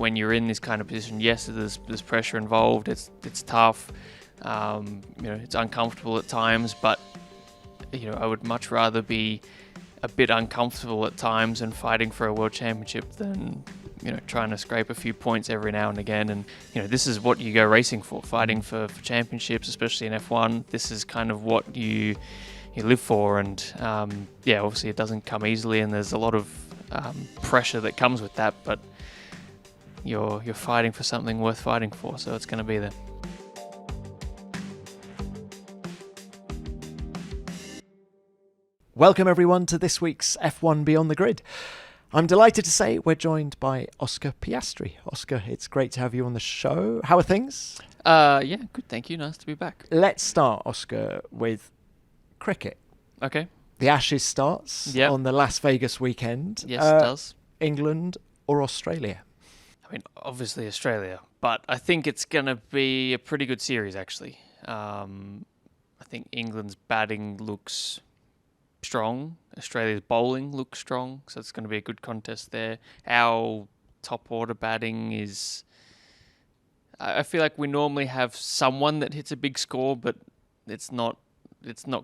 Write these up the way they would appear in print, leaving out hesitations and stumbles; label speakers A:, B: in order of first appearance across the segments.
A: when you're in this kind of position, yes, there's pressure involved. It's tough. It's uncomfortable at times, but I would much rather be a bit uncomfortable at times and fighting for a world championship than trying to scrape a few points every now and again. And this is what you go racing for, fighting for championships, especially in F1. This is kind of what you live for. And obviously it doesn't come easily, and there's a lot of pressure that comes with that, but you're fighting for something worth fighting for, so it's going to be there.
B: Welcome everyone to this week's F1 Beyond the Grid. I'm delighted to say we're joined by Oscar Piastri. Oscar, it's great to have you on the show. How are things?
A: Yeah, good, thank you. Nice to be back.
B: Let's start, Oscar, with cricket.
A: Okay.
B: The Ashes starts on the Las Vegas weekend.
A: Yes, it does.
B: England or Australia?
A: I mean, obviously Australia, but I think it's going to be a pretty good series, actually. I think England's batting looks strong. Australia's bowling looks strong, so it's going to be a good contest there. Our top order batting is... I feel like we normally have someone that hits a big score, but it's not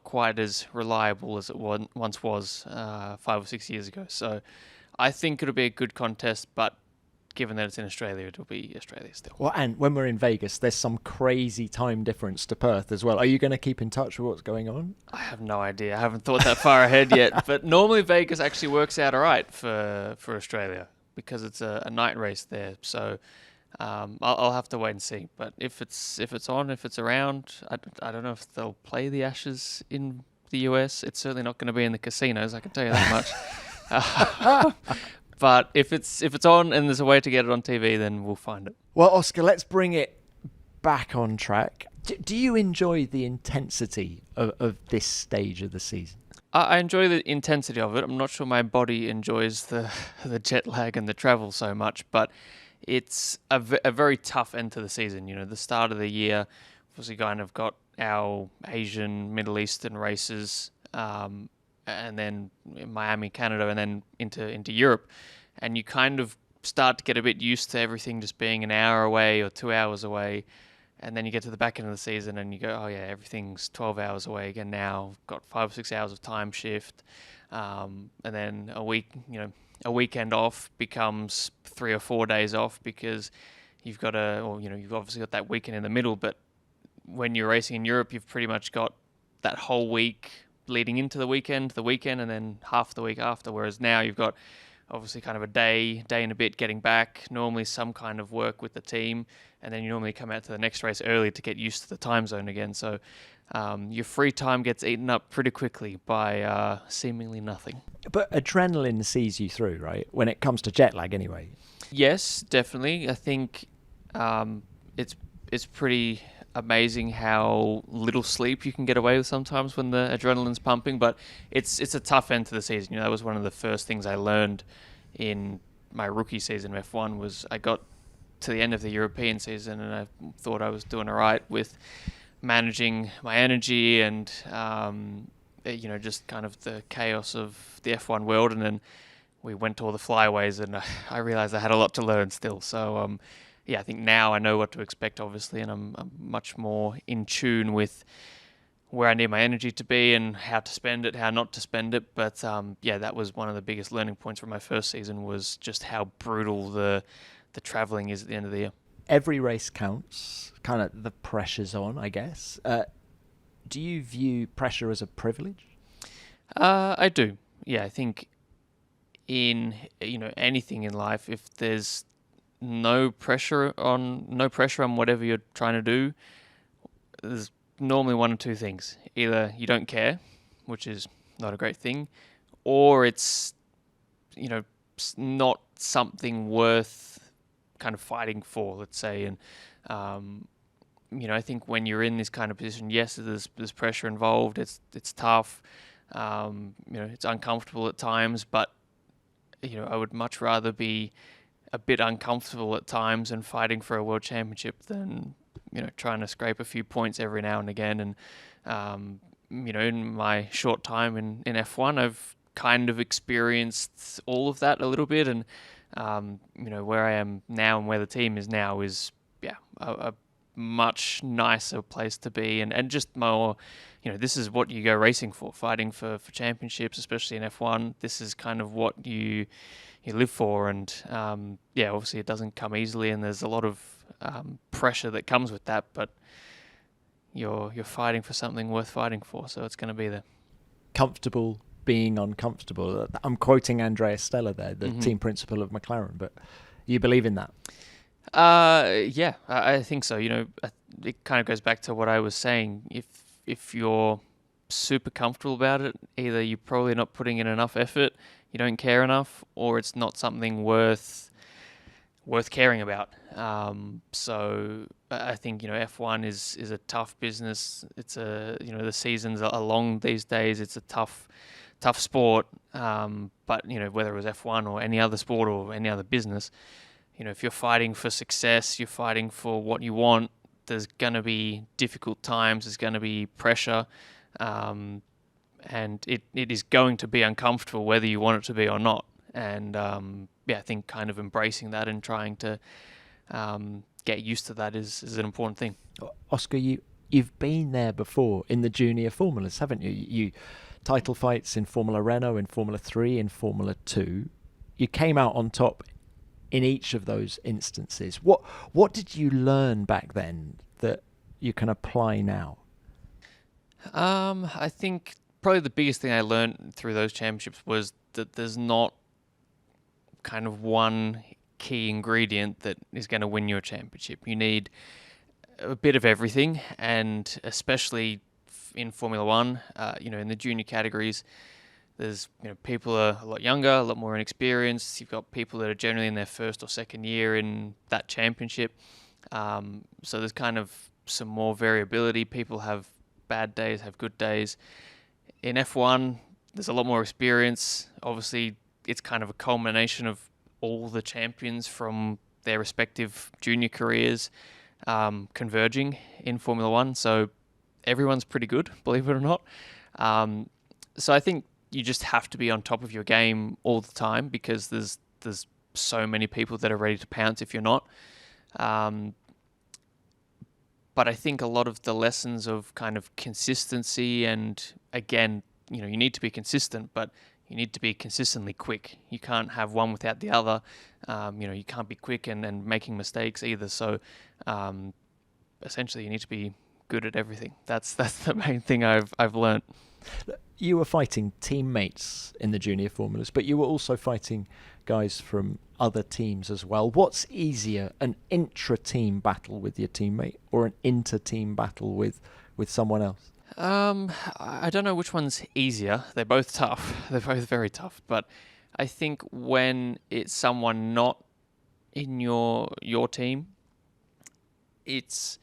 A: quite as reliable as it once was 5 or 6 years ago. So I think it'll be a good contest, but given that it's in Australia, it'll be Australia still.
B: Well, and when we're in Vegas, there's some crazy time difference to Perth as well. Are you going to keep in touch with what's going on?
A: I have no idea. I haven't thought that far ahead yet. But normally Vegas actually works out all right for Australia because it's a night race there. So I'll have to wait and see. But if it's around, I don't know if they'll play the Ashes in the US. It's certainly not going to be in the casinos, I can tell you that much. But if it's on and there's a way to get it on TV, then we'll find it.
B: Well, Oscar, let's bring it back on track. Do you enjoy the intensity of this stage of the season?
A: I enjoy the intensity of it. I'm not sure my body enjoys the jet lag and the travel so much, but it's a very tough end to the season. The start of the year, obviously kind of got our Asian, Middle Eastern races, and then Miami, Canada, and then into Europe. And you kind of start to get a bit used to everything just being an hour away or 2 hours away. And then you get to the back end of the season and you go, oh yeah, everything's 12 hours away again now. Got 5 or 6 hours of time shift. And then a weekend off becomes 3 or 4 days off because you've obviously got that weekend in the middle. But when you're racing in Europe, you've pretty much got that whole week leading into the weekend, and then half the week after. Whereas now you've got obviously kind of a day and a bit getting back, normally some kind of work with the team, and then you normally come out to the next race early to get used to the time zone again. So your free time gets eaten up pretty quickly by seemingly nothing.
B: But adrenaline sees you through, right? When it comes to jet lag anyway.
A: Yes, definitely. I think it's pretty amazing how little sleep you can get away with sometimes when the adrenaline's pumping, but it's a tough end to the season. That was one of the first things I learned in my rookie season of F1 was I got to the end of the European season and I thought I was doing all right with managing my energy and just kind of the chaos of the F1 world, and then we went to all the flyaways and I realized I had a lot to learn still. So I think now I know what to expect, obviously, and I'm much more in tune with where I need my energy to be and how to spend it, how not to spend it. But that was one of the biggest learning points from my first season was just how brutal the traveling is at the end of the year.
B: Every race counts, kind of the pressure's on, I guess. Do you view pressure as a privilege? I
A: do. Yeah, I think in anything in life, if there's no pressure on whatever you're trying to do, there's normally one or two things. Either you don't care, which is not a great thing, or it's not something worth kind of fighting for, let's say. And I think when you're in this kind of position, yes, there's pressure involved. It's tough. It's uncomfortable at times, but I would much rather be a bit uncomfortable at times and fighting for a world championship than trying to scrape a few points every now and again. And in my short time in F1, I've kind of experienced all of that a little bit, and Where I am now and where the team is now is, a much nicer place to be, and just more, this is what you go racing for, fighting for championships, especially in F1. This is kind of what you live for, and obviously it doesn't come easily, and there's a lot of pressure that comes with that, but you're fighting for something worth fighting for, so it's going to be there.
B: Comfortable being uncomfortable. I'm quoting Andrea Stella there, the team principal of McLaren, but you believe in that?
A: I think so. It kind of goes back to what I was saying. If you're super comfortable about it, either you're probably not putting in enough effort, you don't care enough, or it's not something worth caring about. So I think F1 is a tough business. It's the seasons are long these days. It's a tough sport. But whether it was F1 or any other sport or any other business, if you're fighting for success, you're fighting for what you want, there's going to be difficult times, there's going to be pressure, and it is going to be uncomfortable whether you want it to be or not. And I think kind of embracing that and trying to get used to that is an important thing.
B: Oscar, you've been there before in the junior formulas, haven't you? You title fights in Formula Renault, in Formula 3, in Formula 2. You came out on top in each of those instances. What did you learn back then that you can apply now?
A: I think probably the biggest thing I learned through those championships was that there's not kind of one key ingredient that is going to win you a championship. You need a bit of everything, and especially in Formula One, in the junior categories, there's people are a lot younger, a lot more inexperienced. You've got people that are generally in their first or second year in that championship. So there's kind of some more variability. People have bad days, have good days. In F1, there's a lot more experience. Obviously, it's kind of a culmination of all the champions from their respective junior careers converging in Formula One. So everyone's pretty good, believe it or not. So I think you just have to be on top of your game all the time, because there's so many people that are ready to pounce if you're not. But I think a lot of the lessons of kind of consistency, and again, you need to be consistent, but you need to be consistently quick. You can't have one without the other. You can't be quick and making mistakes either. So essentially, you need to be good at everything. That's the main thing I've learned.
B: You were fighting teammates in the junior formulas, but you were also fighting guys from other teams as well. What's easier, an intra-team battle with your teammate or an inter-team battle with someone else?
A: I don't know which one's easier. They're both tough. They're both very tough. But I think when it's someone not in your team, it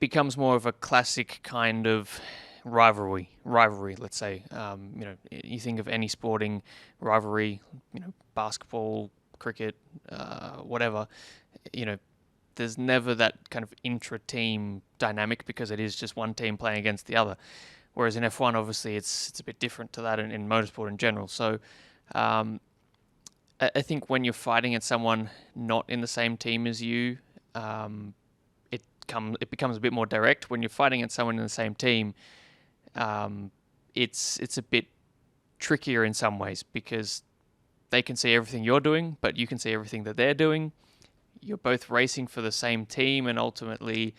A: becomes more of a classic kind of rivalry, let's say. You think of any sporting rivalry, basketball, cricket, whatever, there's never that kind of intra-team dynamic, because it is just one team playing against the other. Whereas in F1, obviously, it's a bit different to that in motorsport in general. So I think when you're fighting at someone not in the same team as you, it becomes a bit more direct. When you're fighting at someone in the same team, it's a bit trickier in some ways, because they can see everything you're doing, but you can see everything that they're doing. You're both racing for the same team, and ultimately,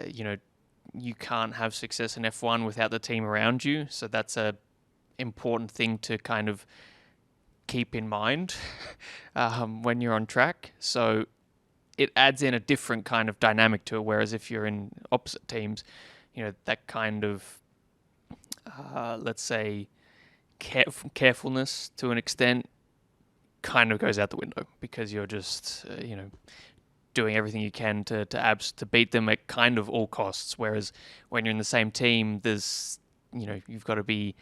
A: you can't have success in F1 without the team around you. So that's a important thing to kind of keep in mind when you're on track. So it adds in a different kind of dynamic to it. Whereas if you're in opposite teams, that kind of, let's say, carefulness to an extent kind of goes out the window, because you're just, doing everything you can to beat them at kind of all costs. Whereas when you're in the same team, there's, you've got to be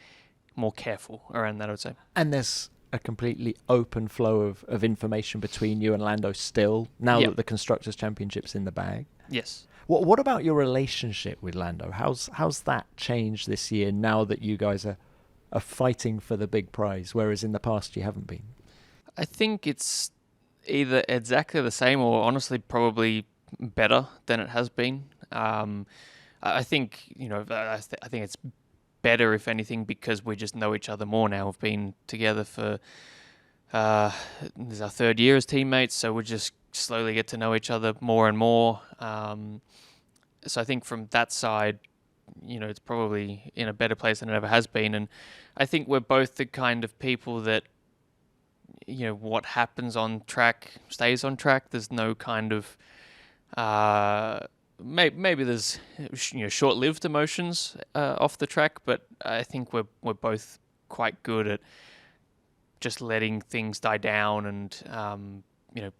A: more careful around that, I would say.
B: And there's a completely open flow of information between you and Lando still, now that the Constructors' Championship's in the bag.
A: Yes.
B: What about your relationship with Lando? How's that changed this year, now that you guys are fighting for the big prize, whereas in the past you haven't been?
A: I think it's either exactly the same or honestly probably better than it has been. I think, I think it's better, if anything, because we just know each other more now. We've been together for, this is our third year as teammates, so we just slowly get to know each other more and more. So I think from that side, it's probably in a better place than it ever has been. And I think we're both the kind of people that, what happens on track stays on track. There's no kind of, maybe there's, short-lived emotions off the track, but I think we're both quite good at just letting things die down and,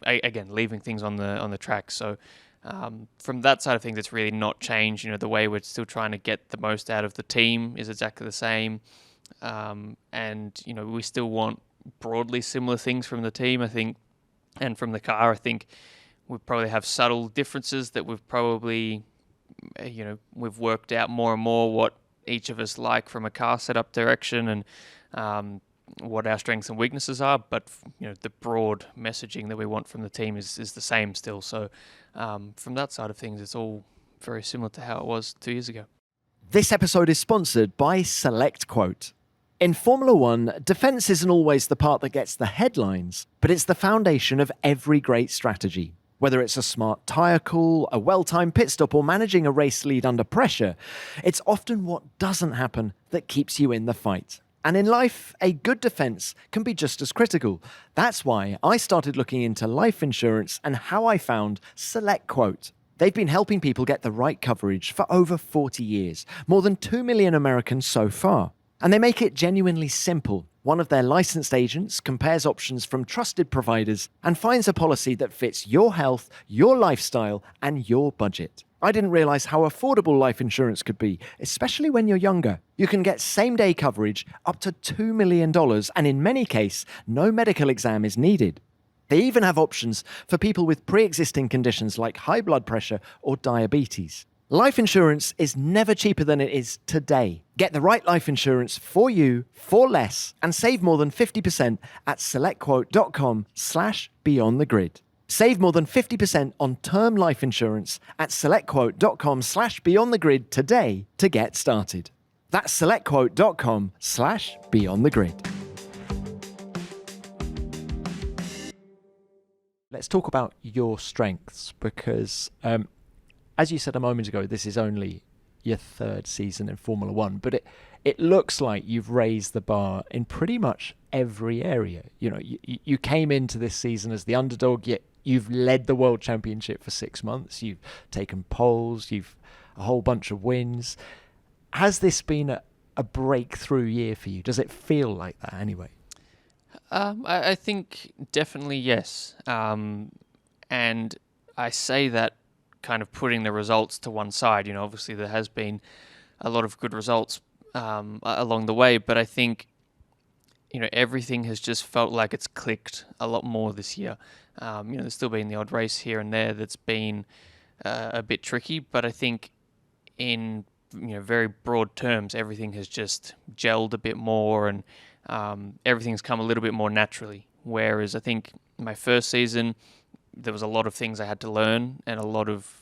A: again, leaving things on the track. So from that side of things, it's really not changed. The way we're still trying to get the most out of the team is exactly the same. And, we still want broadly similar things from the team, I think, and from the car. I think we probably have subtle differences that we've probably, we've worked out more and more what each of us like from a car setup direction and what our strengths and weaknesses are. But, the broad messaging that we want from the team is the same still. So from that side of things, it's all very similar to how it was 2 years ago.
B: This episode is sponsored by SelectQuote. In Formula One, defence isn't always the part that gets the headlines, but it's the foundation of every great strategy. Whether it's a smart tyre call, a well-timed pit stop, or managing a race lead under pressure, it's often what doesn't happen that keeps you in the fight. And in life, a good defence can be just as critical. That's why I started looking into life insurance and how I found SelectQuote. They've been helping people get the right coverage for over 40 years, more than 2 million Americans so far. And they make it genuinely simple. One of their licensed agents compares options from trusted providers and finds a policy that fits your health, your lifestyle, and your budget. I didn't realize how affordable life insurance could be, especially when you're younger. You can get same-day coverage up to $2 million, and in many cases, no medical exam is needed. They even have options for people with pre-existing conditions like high blood pressure or diabetes. Life insurance is never cheaper than it is today. Get the right life insurance for you for less and save more than 50% at selectquote.com/beyondthegrid. Save more than 50% on term life insurance at selectquote.com/beyondthegrid today to get started. That's selectquote.com/beyondthegrid. Let's talk about your strengths because, as you said a moment ago, this is only your third season in Formula One, but it looks like you've raised the bar in pretty much every area. You came into this season as the underdog, yet you've led the World Championship for 6 months. You've taken poles, you've a whole bunch of wins. Has this been a breakthrough year for you? Does it feel like that anyway?
A: I think definitely yes. And I say that kind of putting the results to one side. Obviously there has been a lot of good results along the way, but I think, everything has just felt like it's clicked a lot more this year. There's still been the odd race here and there that's been a bit tricky, but I think in very broad terms, everything has just gelled a bit more and everything's come a little bit more naturally. Whereas I think my first season, there was a lot of things I had to learn and a lot of,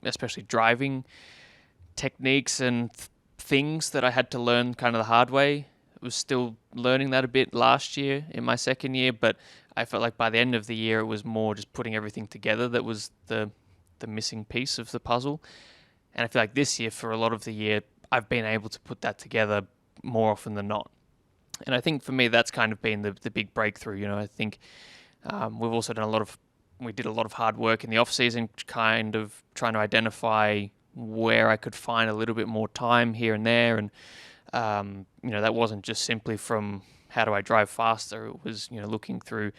A: especially driving techniques and things that I had to learn kind of the hard way. I was still learning that a bit last year in my second year, but I felt like by the end of the year, it was more just putting everything together that was the missing piece of the puzzle. And I feel like this year, for a lot of the year, I've been able to put that together more often than not. And I think for me, that's kind of been the big breakthrough. I think we've also done we did a lot of hard work in the off season, kind of trying to identify where I could find a little bit more time here and there. And, that wasn't just simply from how do I drive faster. It was, looking through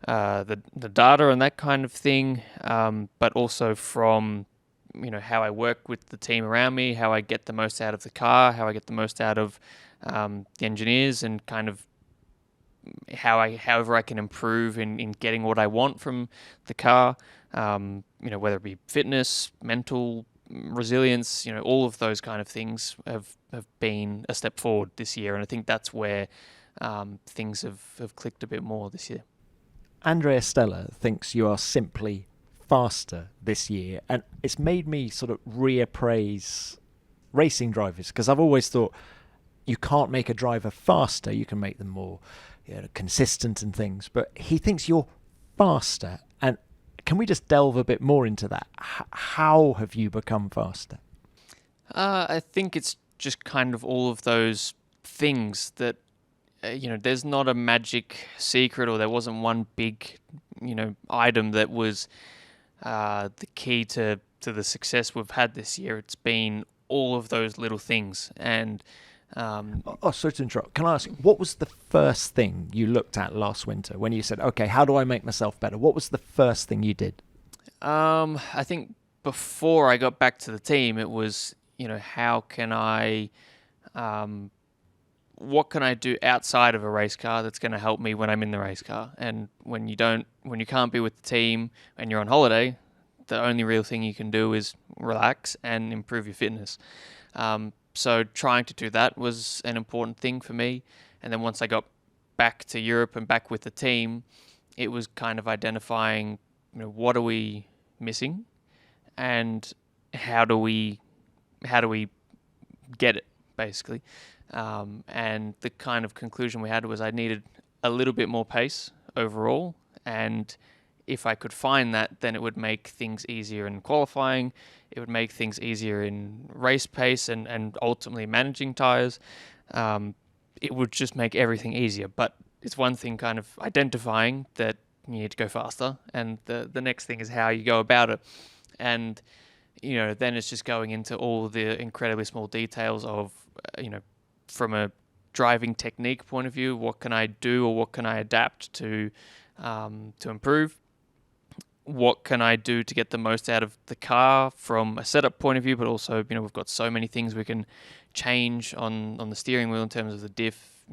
A: the data and that kind of thing, but also from, how I work with the team around me, how I get the most out of the car, how I get the most out of the engineers, and kind of however I can improve in getting what I want from the car, whether it be fitness, mental resilience, all of those kind of things have been a step forward this year. And I think that's where things have clicked a bit more this year.
B: Andrea Stella thinks you are simply faster this year, and it's made me sort of reappraise racing drivers, because I've always thought you can't make a driver faster, you can make them more consistent and things, but he thinks you're faster. And can we just delve a bit more into that? How have you become faster?
A: I think it's just kind of all of those things that there's not a magic secret, or there wasn't one big item that was the key to the success we've had this year. It's been all of those little things. And
B: sorry to interrupt. Can I ask, what was the first thing you looked at last winter when you said, okay, how do I make myself better? What was the first thing you did?
A: I think before I got back to the team, it was, how can I, what can I do outside of a race car that's going to help me when I'm in the race car? And when you can't be with the team and you're on holiday, the only real thing you can do is relax and improve your fitness. So trying to do that was an important thing for me. And then once I got back to Europe and back with the team, it was kind of identifying, what are we missing, and how do we get it, basically. And the kind of conclusion we had was I needed a little bit more pace overall, and if I could find that, then it would make things easier in qualifying, it would make things easier in race pace and ultimately managing tyres. It would just make everything easier. But it's one thing kind of identifying that you need to go faster, and the next thing is how you go about it. And, then it's just going into all the incredibly small details of, from a driving technique point of view, what can I do or what can I adapt to improve? What can I do to get the most out of the car from a setup point of view, but also, we've got so many things we can change on the steering wheel in terms of the diff,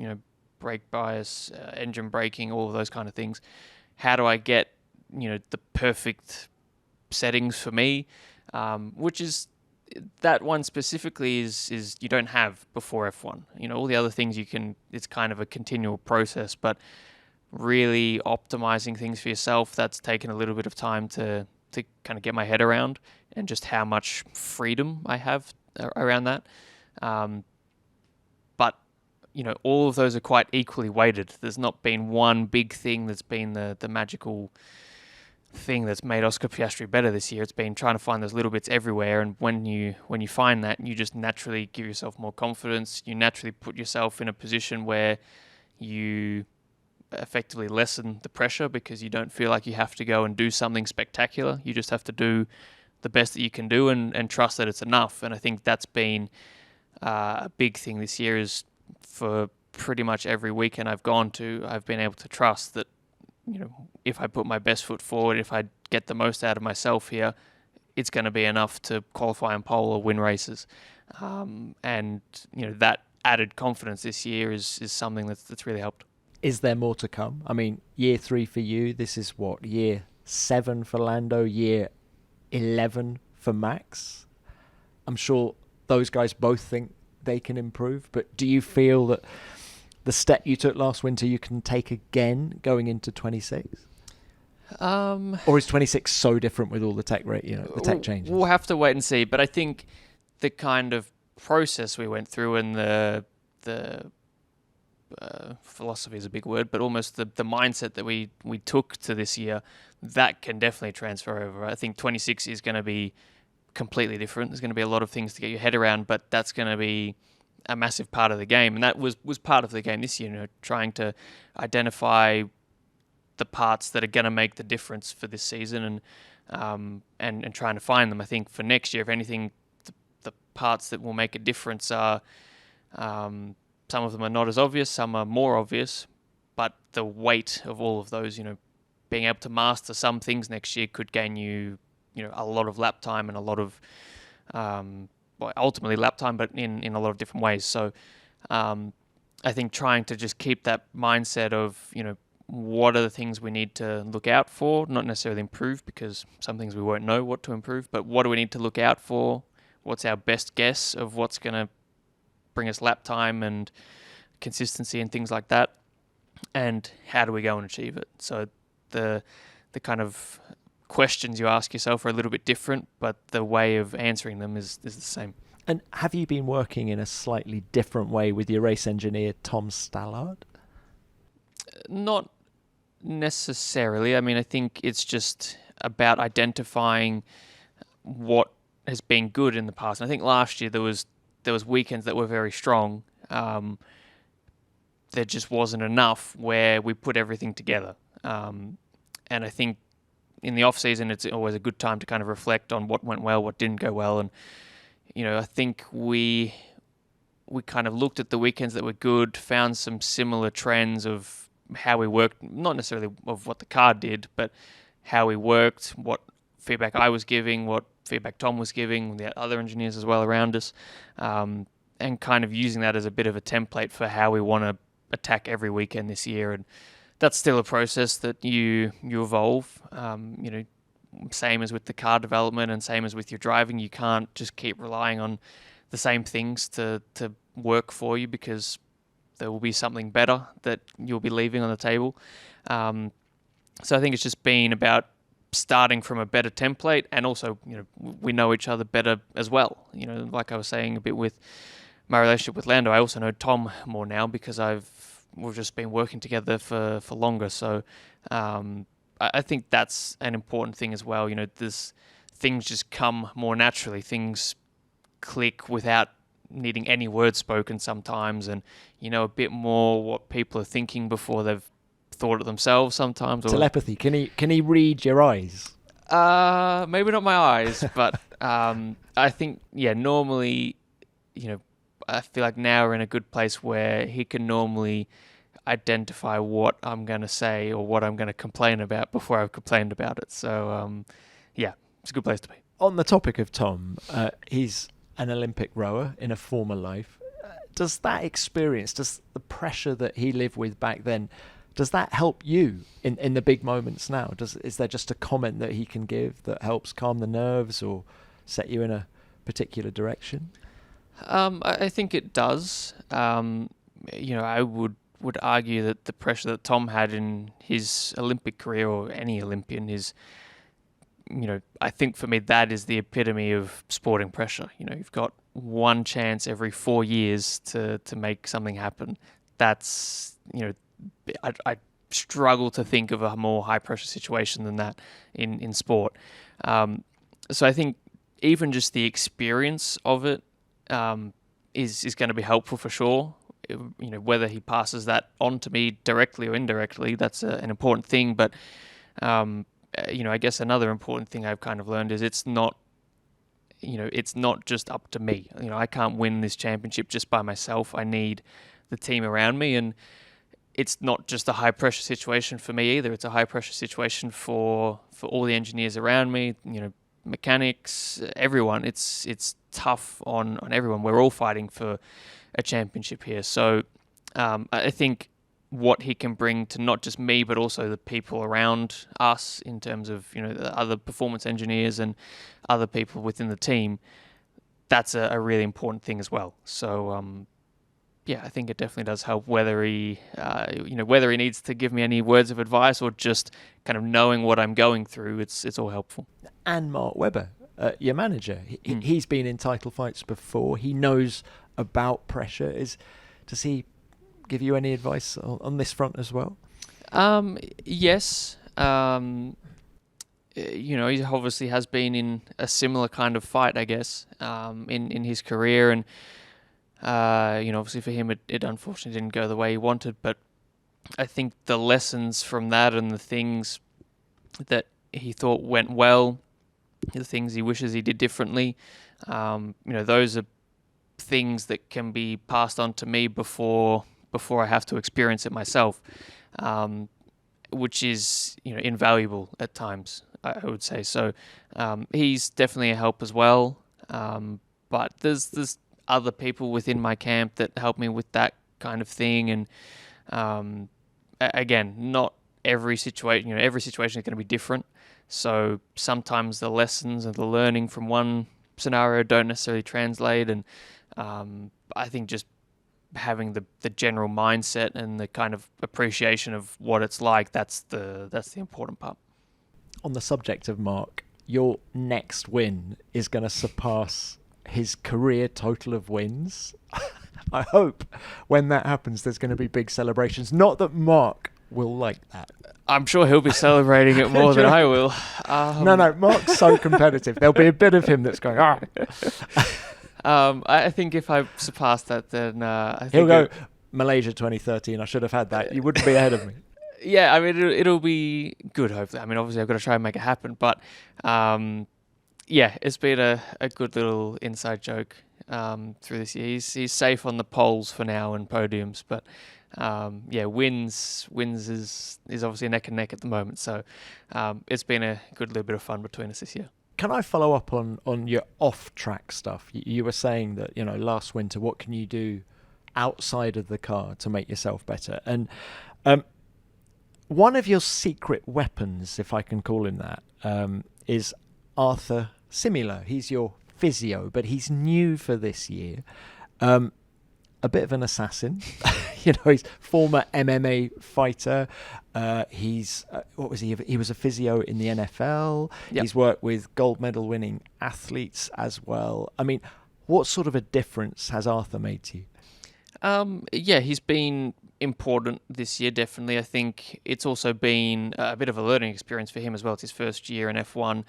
A: brake bias, engine braking, all of those kind of things. How do I get, the perfect settings for me, which is that one specifically is you don't have before F1. All the other things it's kind of a continual process, but really optimizing things for yourself, that's taken a little bit of time to kind of get my head around, and just how much freedom I have around that. But, all of those are quite equally weighted. There's not been one big thing that's been the magical thing that's made Oscar Piastri better this year. It's been trying to find those little bits everywhere, and when you find that, you just naturally give yourself more confidence. You naturally put yourself in a position where you effectively lessen the pressure, because you don't feel like you have to go and do something spectacular. You just have to do the best that you can do and trust that it's enough. And I think that's been a big thing this year, is for pretty much every weekend I've gone to, I've been able to trust that, if I put my best foot forward, if I get the most out of myself here, it's going to be enough to qualify on pole or win races. And that added confidence this year is something that's really helped.
B: Is there more to come? I mean, year 3 for you, this is what, year 7 for Lando, year 11 for Max? I'm sure those guys both think they can improve, but do you feel that the step you took last winter you can take again going into 26? Or is 26 so different with all the tech the tech changes?
A: We'll have to wait and see, but I think the kind of process we went through, and the philosophy is a big word, but almost the mindset that we took to this year, that can definitely transfer over. I think 26 is going to be completely different. There's going to be a lot of things to get your head around, but that's going to be a massive part of the game. And that was part of the game this year, trying to identify the parts that are going to make the difference for this season, and trying to find them. I think for next year, if anything, the parts that will make a difference are, some of them are not as obvious, some are more obvious, but the weight of all of those, being able to master some things next year could gain you, a lot of lap time and a lot of, ultimately lap time, but in a lot of different ways. So I think trying to just keep that mindset of, what are the things we need to look out for, not necessarily improve, because some things we won't know what to improve, but what do we need to look out for? What's our best guess of what's going to bring us lap time and consistency and things like that, and how do we go and achieve it. So the kind of questions you ask yourself are a little bit different, but the way of answering them is the same.
B: And have you been working in a slightly different way with your race engineer, Tom Stallard?
A: Not necessarily. I mean, I think it's just about identifying what has been good in the past. And I think last year there was weekends that were very strong. There just wasn't enough where we put everything together. And I think in the off season, it's always a good time to kind of reflect on what went well, what didn't go well. And, I think we kind of looked at the weekends that were good, found some similar trends of how we worked, not necessarily of what the car did, but how we worked, what feedback I was giving, what feedback Tom was giving, the other engineers as well around us, and kind of using that as a bit of a template for how we want to attack every weekend this year. And that's still a process that you evolve. Same as with the car development and same as with your driving. You can't just keep relying on the same things to work for you, because there will be something better that you'll be leaving on the table. So I think it's just been about starting from a better template, and also, we know each other better as well. Like I was saying a bit with my relationship with Lando, I also know Tom more now because we've just been working together for longer. So I think that's an important thing as well. Things just come more naturally. Things click without needing any words spoken sometimes, and a bit more what people are thinking before they've thought it themselves sometimes.
B: Telepathy. Can he read your eyes?
A: Maybe not my eyes, but I think, normally, I feel like now we're in a good place where he can normally identify what I'm going to say or what I'm going to complain about before I've complained about it. So, it's a good place to be.
B: On the topic of Tom, he's an Olympic rower in a former life. Does that experience, does the pressure that he lived with back then, does that help you in the big moments now? Is there just a comment that he can give that helps calm the nerves or set you in a particular direction?
A: I think it does. I would argue that the pressure that Tom had in his Olympic career, or any Olympian, is, I think for me that is the epitome of sporting pressure. You've got one chance every 4 years to make something happen. That's, I struggle to think of a more high pressure situation than that in sport. So I think even just the experience of it is going to be helpful for sure. Whether he passes that on to me directly or indirectly, that's an important thing. But I guess another important thing I've kind of learned is it's not just up to me. I can't win this championship just by myself. I need the team around me, and it's not just a high pressure situation for me either. It's a high pressure situation for all the engineers around me. Mechanics, everyone. It's tough on everyone. We're all fighting for a championship here. So I think what he can bring to not just me, but also the people around us in terms of, the other performance engineers and other people within the team, that's a really important thing as well. So, I think it definitely does help, whether he needs to give me any words of advice or just kind of knowing what I'm going through. It's all helpful.
B: And Mark Webber, your manager, he's been in title fights before. He knows about pressure. Does he give you any advice on this front as well?
A: Yes. He obviously has been in a similar kind of fight, I guess, in his career, and obviously for him it unfortunately didn't go the way he wanted. But I think the lessons from that and the things that he thought went well, the things he wishes he did differently, those are things that can be passed on to me before I have to experience it myself, which is invaluable at times, I would say. So he's definitely a help as well, but there's other people within my camp that help me with that kind of thing. And again, not every situation, every situation is going to be different. So sometimes the lessons and the learning from one scenario don't necessarily translate. And I think just having the general mindset and the kind of appreciation of what it's like, that's the important part.
B: On the subject of Mark, your next win is going to surpass his career total of wins. I hope when that happens, there's going to be big celebrations. Not that Mark will like that.
A: I'm sure he'll be celebrating it more than I will.
B: No, Mark's so competitive. There'll be a bit of him that's going,
A: I think if I surpass that, then I think
B: he'll go, Malaysia 2013, I should have had that. You wouldn't be ahead of me.
A: Yeah, I mean, it'll be good, hopefully. I mean, obviously, I've got to try and make it happen. But, yeah, it's been a good little inside joke through this year. He's safe on the poles for now and podiums. But, yeah, wins is obviously neck and neck at the moment. So it's been a good little bit of fun between us this year.
B: Can I follow up on your off-track stuff? You were saying that, last winter, what can you do outside of the car to make yourself better? And one of your secret weapons, if I can call him that, is Artturi Simila. He's your physio, but he's new for this year. A bit of an assassin. He's former MMA fighter. He's what was he? He was a physio in the NFL. Yep. He's worked with gold medal winning athletes as well. I mean, what sort of a difference has Arthur made to you?
A: Yeah, he's been important this year, definitely. I think it's also been a bit of a learning experience for him as well. It's his first year in F1.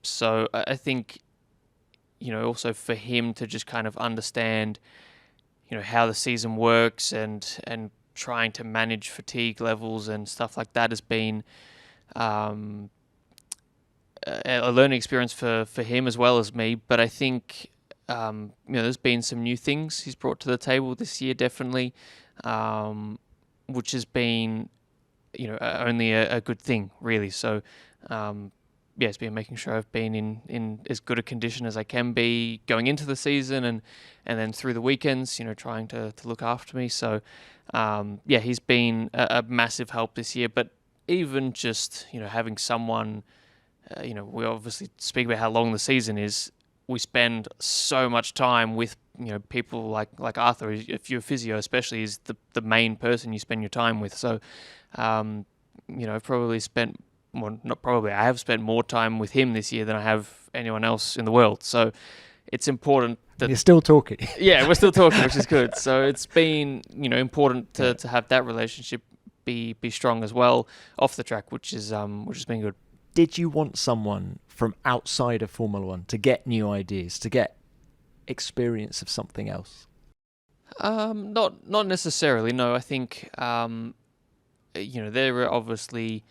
A: So I think, also for him to just kind of understand, how the season works and trying to manage fatigue levels and stuff like that has been a learning experience for him as well as me. But I think, there's been some new things he's brought to the table this year, definitely, which has been, only a good thing, really. So, yeah, it's been making sure I've been in as good a condition as I can be going into the season and then through the weekends, trying to look after me. So, yeah, he's been a massive help this year. But even just, having someone, we obviously speak about how long the season is. We spend so much time with, people like Arthur. If you're a physio especially, is the main person you spend your time with. So, I've probably spent... Well, not probably. I have spent more time with him this year than I have anyone else in the world. So it's important that...
B: You're still talking.
A: Yeah, we're still talking, which is good. So it's been, important to have that relationship be strong as well off the track, which has been good.
B: Did you want someone from outside of Formula One to get new ideas, to get experience of something else?
A: Not necessarily. No, I think, there are obviously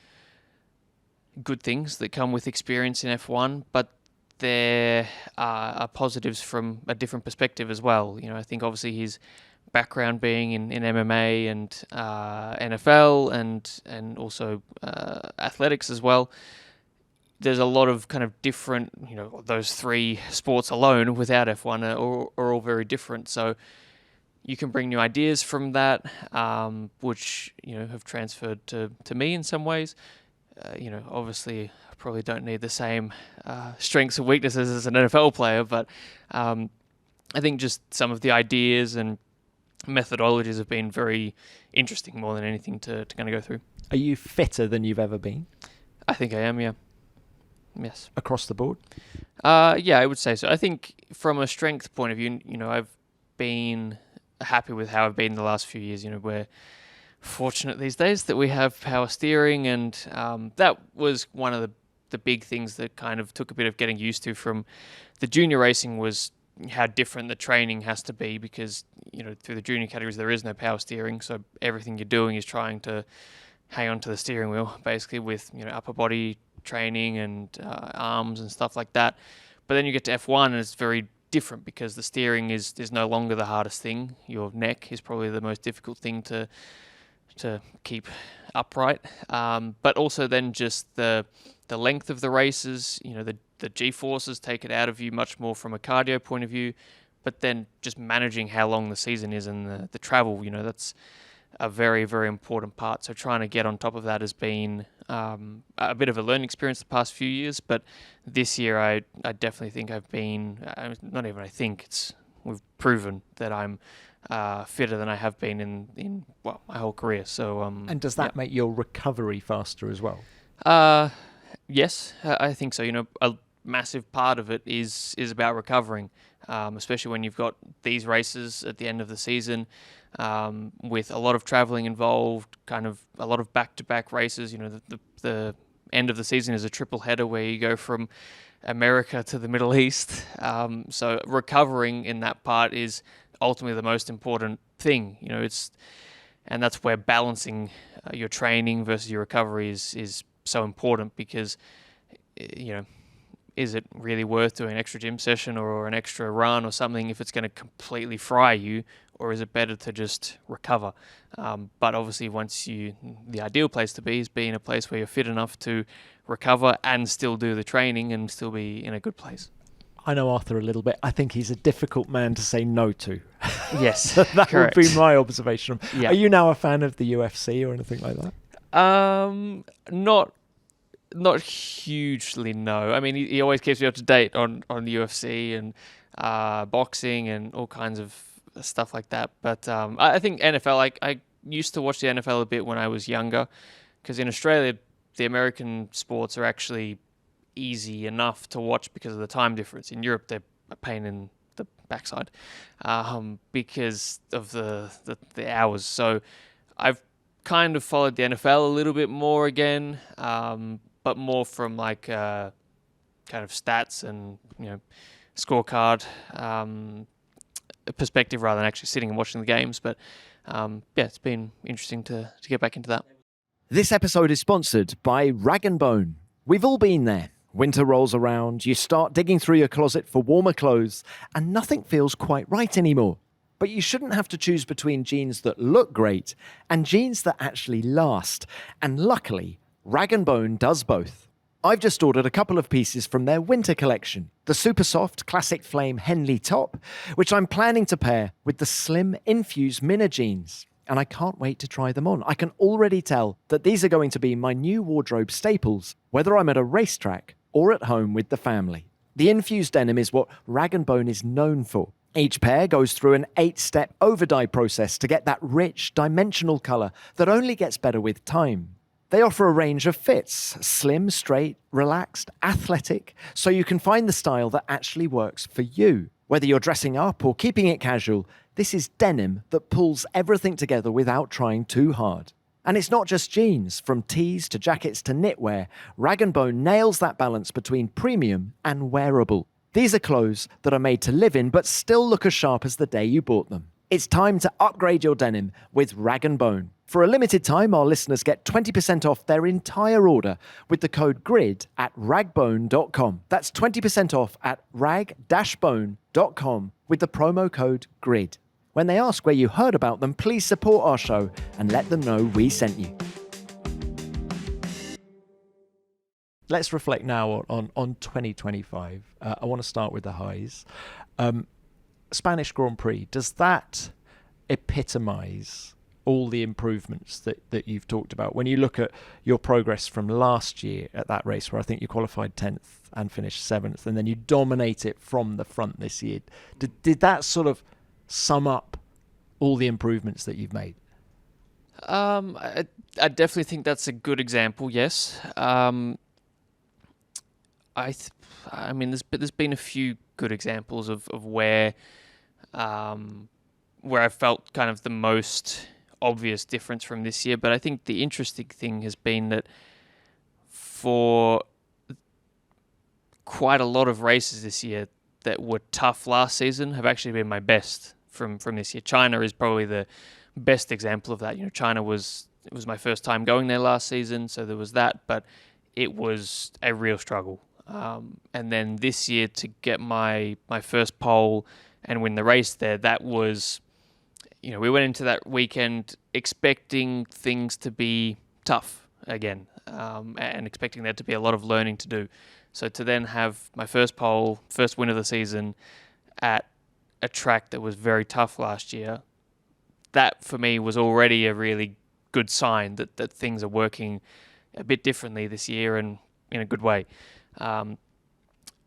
A: good things that come with experience in F1, but there are positives from a different perspective as well. I think obviously his background being in MMA and NFL and also athletics as well. There's a lot of kind of different, those three sports alone without F1 are all very different. So you can bring new ideas from that, which, have transferred to me in some ways. Obviously I probably don't need the same strengths and weaknesses as an NFL player, but I think just some of the ideas and methodologies have been very interesting more than anything to kind of go through.
B: Are you fitter than you've ever been?
A: I think I am, yeah. Yes.
B: Across the board?
A: Yeah, I would say so. I think from a strength point of view, I've been happy with how I've been the last few years, where fortunate these days that we have power steering, and that was one of the big things that kind of took a bit of getting used to from the junior racing, was how different the training has to be, because through the junior categories there is no power steering, so everything you're doing is trying to hang on to the steering wheel basically with upper body training and arms and stuff like that. But then you get to F1 and it's very different, because the steering is no longer the hardest thing. Your neck is probably the most difficult thing to keep upright, but also then just the length of the races, the G-forces take it out of you much more from a cardio point of view, but then just managing how long the season is and the travel, that's a very, very important part. So trying to get on top of that has been a bit of a learning experience the past few years, but this year I definitely think I've been, not even I think, we've proven that I'm fitter than I have been in my whole career. So
B: And does that make your recovery faster as well?
A: Yes, I think so. A massive part of it is about recovering, especially when you've got these races at the end of the season, with a lot of traveling involved, kind of a lot of back-to-back races. The end of the season is a triple header where you go from America to the Middle East. So recovering in that part is ultimately the most important thing. And that's where balancing your training versus your recovery is so important, because is it really worth doing an extra gym session or an extra run or something if it's going to completely fry you, or is it better to just recover? But obviously, the ideal place to be is be in a place where you're fit enough to recover and still do the training and still be in a good place.
B: I know Arthur a little bit. I think he's a difficult man to say no to.
A: Yes,
B: that
A: correct.
B: would be my observation.
A: Yeah.
B: Are you now a fan of the UFC or anything like that?
A: Not hugely, no. I mean, he always keeps me up to date on the UFC and boxing and all kinds of stuff like that. But I think NFL, I used to watch the NFL a bit when I was younger, because in Australia, the American sports are actually easy enough to watch because of the time difference. In Europe, they're a pain in the backside because of the hours. So I've kind of followed the NFL a little bit more again, but more from kind of stats and scorecard perspective rather than actually sitting and watching the games. But it's been interesting to get back into that.
B: This episode is sponsored by Rag & Bone. We've all been there. Winter rolls around, you start digging through your closet for warmer clothes, and nothing feels quite right anymore. But you shouldn't have to choose between jeans that look great and jeans that actually last. And luckily, Rag & Bone does both. I've just ordered a couple of pieces from their winter collection. The super soft Classic Flame Henley top, which I'm planning to pair with the slim Infuse Minna jeans. And I can't wait to try them on. I can already tell that these are going to be my new wardrobe staples, whether I'm at a racetrack or at home with the family. The infused denim is what Rag & Bone is known for. Each pair goes through an 8-step over-dye process to get that rich, dimensional colour that only gets better with time. They offer a range of fits, slim, straight, relaxed, athletic, so you can find the style that actually works for you. Whether you're dressing up or keeping it casual, this is denim that pulls everything together without trying too hard. And it's not just jeans. From tees to jackets to knitwear, Rag & Bone nails that balance between premium and wearable. These are clothes that are made to live in but still look as sharp as the day you bought them. It's time to upgrade your denim with Rag & Bone. For a limited time, our listeners get 20% off their entire order with the code GRID at ragbone.com. That's 20% off at rag-bone.com with the promo code GRID. When they ask where you heard about them, please support our show and let them know we sent you. Let's reflect now on 2025. I want to start with the highs. Spanish Grand Prix, does that epitomise all the improvements that you've talked about? When you look at your progress from last year at that race, where I think you qualified 10th and finished 7th, and then you dominate it from the front this year, did that sort of sum up all the improvements that you've made?
A: I definitely think that's a good example, yes. I mean, there's been a few good examples of where I felt kind of the most obvious difference from this year. But I think the interesting thing has been that for quite a lot of races this year that were tough last season have actually been my best from this year. China is probably the best example of that. China it was my first time going there last season, so there was that, but it was a real struggle. And then this year to get my first pole and win the race there, that was, we went into that weekend expecting things to be tough again, and expecting there to be a lot of learning to do. So to then have my first pole, first win of the season at a track that was very tough last year, that for me was already a really good sign that things are working a bit differently this year and in a good way.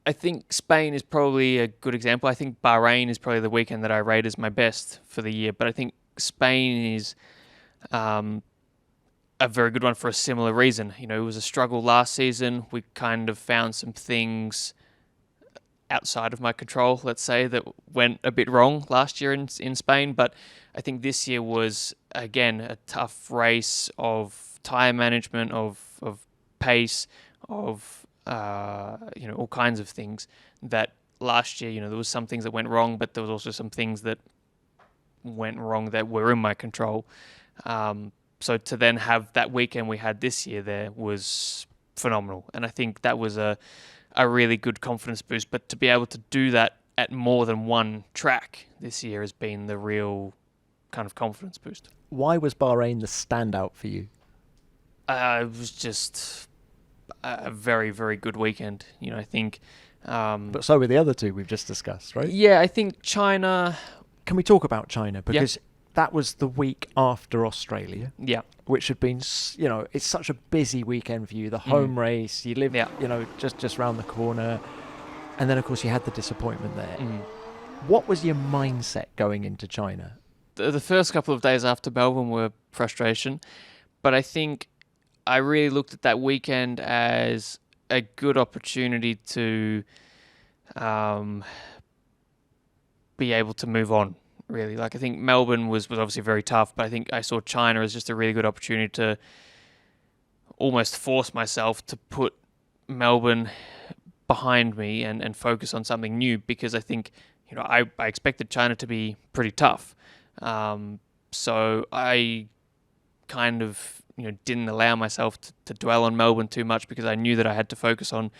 A: I think Spain is probably a good example. I think Bahrain is probably the weekend that I rate as my best for the year, but I think Spain is um, a very good one for a similar reason. You know, it was a struggle last season. We kind of found some things outside of my control, let's say, that went a bit wrong last year in Spain. But I think this year was, again, a tough race of tyre management, of pace, of, all kinds of things that last year, there was some things that went wrong, but there was also some things that went wrong that were in my control. So to then have that weekend we had this year there was phenomenal. And I think that was a really good confidence boost. But to be able to do that at more than one track this year has been the real kind of confidence boost.
B: Why was Bahrain the standout for you?
A: It was just a very, very good weekend. I think...
B: but so were the other two we've just discussed, right?
A: Yeah, I think China...
B: Can we talk about China? Because that was the week after Australia.
A: Yeah.
B: Which had been, it's such a busy weekend for you. The home race, you live, just round the corner. And then, of course, you had the disappointment there. What was your mindset going into China?
A: The first couple of days after Melbourne were frustration. But I think I really looked at that weekend as a good opportunity to be able to move on, really. Like, I think Melbourne was obviously very tough, but I think I saw China as just a really good opportunity to almost force myself to put Melbourne behind me and focus on something new, because I think, I expected China to be pretty tough. So I kind of, didn't allow myself to dwell on Melbourne too much, because I knew that I had to focus on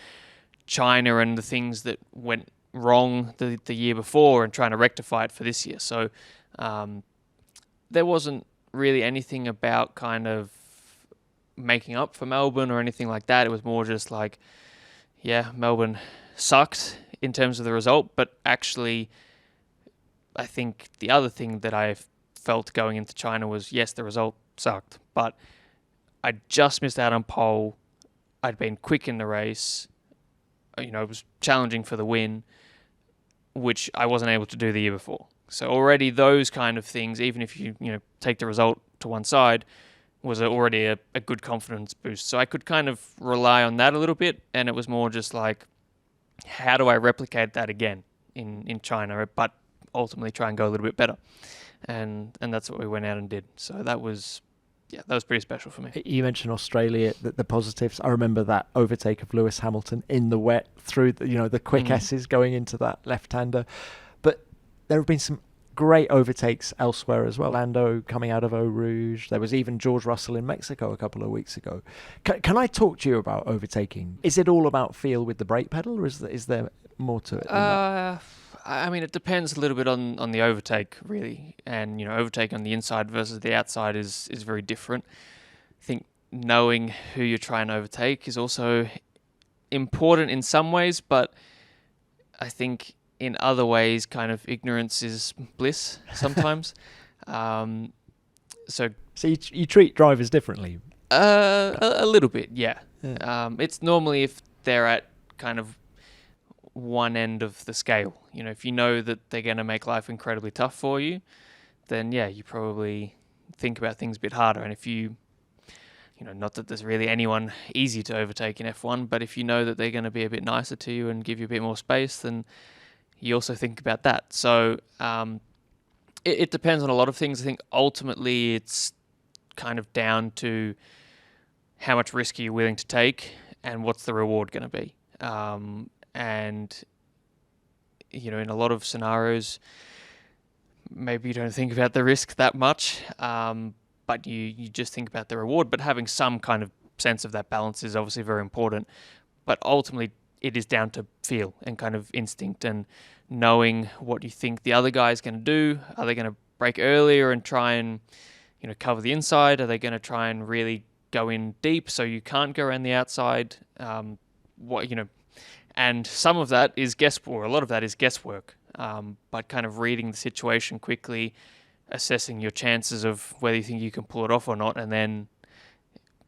A: China and the things that went wrong the year before and trying to rectify it for this year. So there wasn't really anything about kind of making up for Melbourne or anything like that. It was more just like, Melbourne sucked in terms of the result, but actually I think the other thing that I felt going into China was, yes, the result sucked, but I just missed out on pole. I'd been quick in the race. It was challenging for the win, which I wasn't able to do the year before. So already those kind of things, even if you take the result to one side, was already a good confidence boost. So I could kind of rely on that a little bit, and it was more just like, how do I replicate that again in China, but ultimately try and go a little bit better. And that's what we went out and did. So that was pretty special for me.
B: You mentioned Australia, the positives. I remember that overtake of Lewis Hamilton in the wet through the quick S's going into that left-hander. But there have been some great overtakes elsewhere as well. Lando coming out of Eau Rouge. There was even George Russell in Mexico a couple of weeks ago. Can I talk to you about overtaking? Is it all about feel with the brake pedal, or is there more to it than that?
A: I mean, it depends a little bit on the overtake, really. And, overtake on the inside versus the outside is very different. I think knowing who you're trying to overtake is also important in some ways, but I think in other ways, kind of ignorance is bliss sometimes. So
B: you treat drivers differently?
A: A little bit, yeah. It's normally if they're at kind of one end of the scale. If you know that they're going to make life incredibly tough for you, then you probably think about things a bit harder. And if you not that there's really anyone easy to overtake in F1, but if you know that they're going to be a bit nicer to you and give you a bit more space, then you also think about that. So it depends on a lot of things. I think ultimately it's kind of down to how much risk are you willing to take and what's the reward going to be. And, in a lot of scenarios, maybe you don't think about the risk that much, but you just think about the reward. But having some kind of sense of that balance is obviously very important. But ultimately, it is down to feel and kind of instinct and knowing what you think the other guy is going to do. Are they going to brake earlier and try and, cover the inside? Are they going to try and really go in deep so you can't go around the outside? And some of that is guesswork, a lot of that is guesswork, but kind of reading the situation quickly, assessing your chances of whether you think you can pull it off or not, and then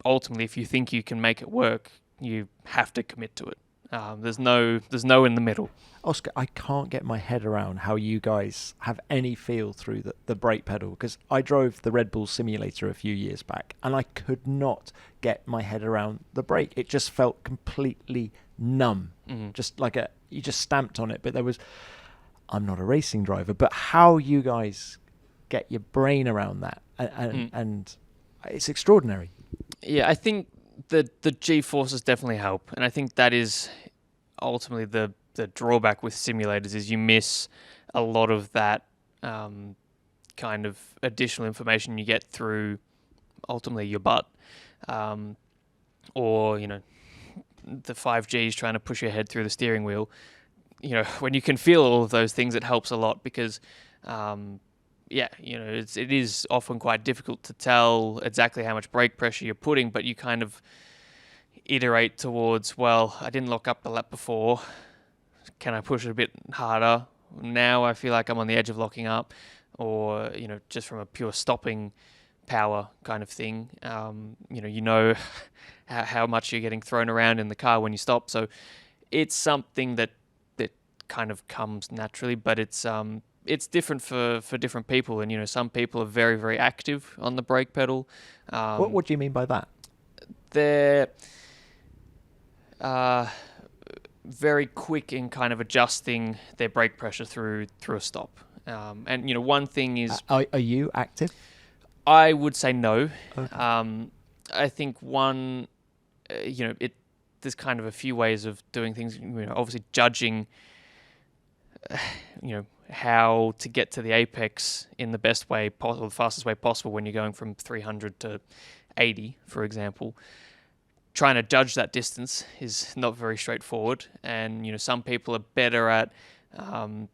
A: ultimately if you think you can make it work, you have to commit to it. There's no in the middle.
B: Oscar, I can't get my head around how you guys have any feel through the brake pedal, because I drove the Red Bull simulator a few years back and I could not get my head around the brake. It just felt completely numb, just like you just stamped on it. But I'm not a racing driver, but how you guys get your brain around that, and it's extraordinary.
A: Yeah, I think the G-forces definitely help, and I think that is ultimately the drawback with simulators is you miss a lot of that kind of additional information you get through ultimately your butt, or the 5Gs trying to push your head through the steering wheel. When you can feel all of those things, it helps a lot because it is often quite difficult to tell exactly how much brake pressure you're putting, but you kind of iterate towards, well, I didn't lock up the lap before. Can I push it a bit harder? Now I feel like I'm on the edge of locking up, or just from a pure stopping power kind of thing. How much you're getting thrown around in the car when you stop. So it's something that kind of comes naturally, but it's different for different people, and some people are very, very active on the brake pedal.
B: What do you mean by that?
A: They're very quick in kind of adjusting their brake pressure through a stop. And one thing is,
B: are you active?
A: I would say no.
B: Okay.
A: I think there's kind of a few ways of doing things. Obviously judging, how to get to the apex in the best way possible, the fastest way possible when you're going from 300 to 80, for example. Trying to judge that distance is not very straightforward, and some people are better at kind